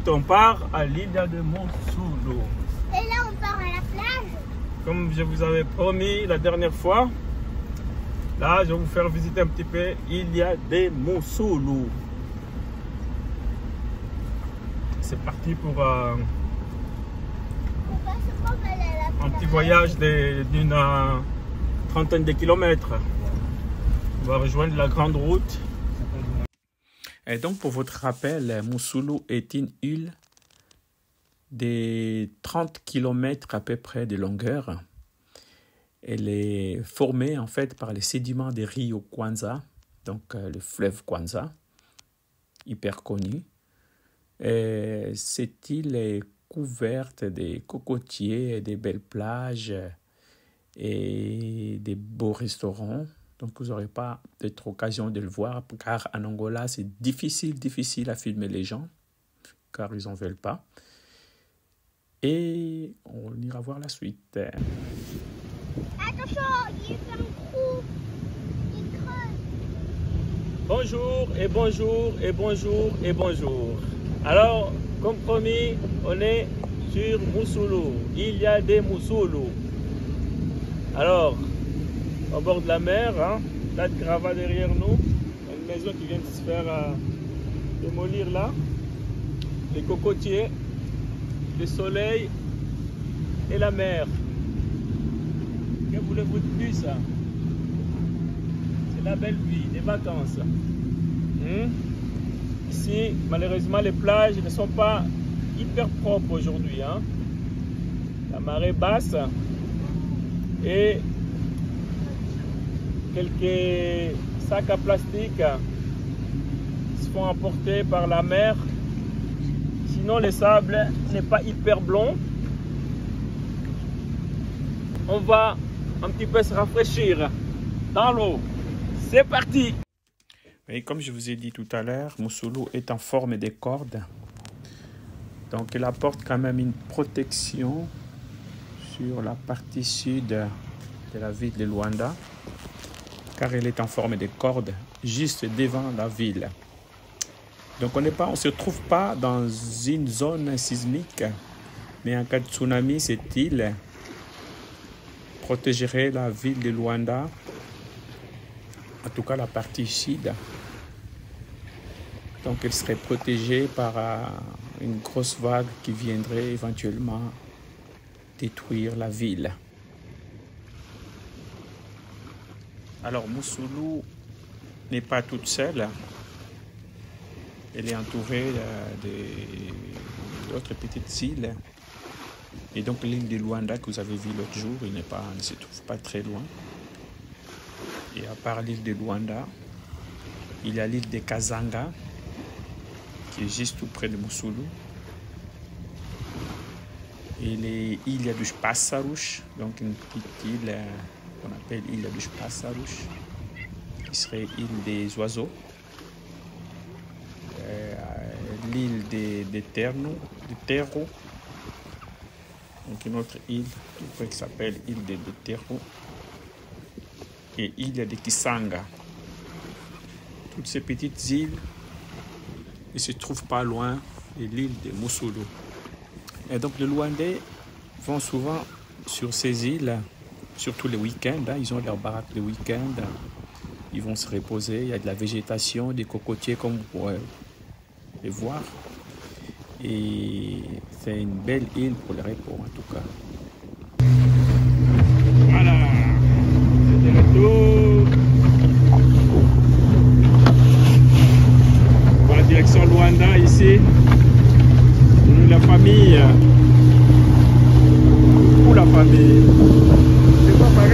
suite, on part à l'île de Moussoulou. Et là, on part à la plage. Comme je vous avais promis la dernière fois, là, je vais vous faire visiter un petit peu l'île de Moussoulou. C'est parti pour un petit voyage d'une trentaine de kilomètres. On va rejoindre la grande route. Et donc, pour votre rappel, Moussoulou est une île de 30 km à peu près de longueur. Elle est formée en fait par les sédiments des Rio Kwanza, donc le fleuve Kwanza, hyper connu. Et cette île est couverte de cocotiers, des belles plages et des beaux restaurants. Donc, vous n'aurez pas d'autre occasion de le voir, car en Angola, c'est difficile à filmer les gens, car ils n'en veulent pas. Et on ira voir la suite. Attention, il est un trou. Il creuse. Bonjour et bonjour et bonjour et bonjour. Alors, comme promis, on est sur Moussoulou. Il y a des Moussoulou. Alors, au bord de la mer, hein, là de Grava derrière nous, une maison qui vient de se faire démolir là, les cocotiers, le soleil et la mer. Que voulez-vous de plus, ça? C'est la belle vie, des vacances. Ici, malheureusement, les plages ne sont pas hyper propres aujourd'hui. Hein. La marée basse et quelques sacs à plastique se font emporter par la mer. Sinon, le sable n'est pas hyper blond. On va un petit peu se rafraîchir dans l'eau. C'est parti! Et comme je vous ai dit tout à l'heure, Moussoulou est en forme de corde. Donc, elle apporte quand même une protection sur la partie sud de la ville de Luanda, car elle est en forme de corde juste devant la ville. Donc, on ne se trouve pas dans une zone sismique, mais en cas de tsunami, cette île protégerait la ville de Luanda, en tout cas la partie sud. Donc, elle serait protégée par une grosse vague qui viendrait éventuellement détruire la ville. Alors, Moussoulou n'est pas toute seule. Elle est entourée d'autres petites îles. Et donc, l'île de Luanda que vous avez vue l'autre jour, il ne se trouve pas très loin. Et à part l'île de Luanda, il y a l'île de Kazanga, qui est juste tout près de Moussoulou. Et l'île dos Pássaros, donc une petite île qu'on appelle île dos Pássaros, qui serait île des oiseaux. L'île de Terro, donc une autre île qui s'appelle île de Terro, et île de Kisanga. Toutes ces petites îles ne se trouvent pas loin de l'île de Moussoulou. Et donc les Luandais vont souvent sur ces îles, surtout les week-ends. Hein, ils ont leur baraque le week-end. Ils vont se reposer. Il y a de la végétation, des cocotiers comme vous pourrez les voir. Et c'est une belle île pour le repos en tout cas. Voilà, c'est de retour. Voilà, direction Luanda ici. La famille. Pour la famille. C'est pas pareil,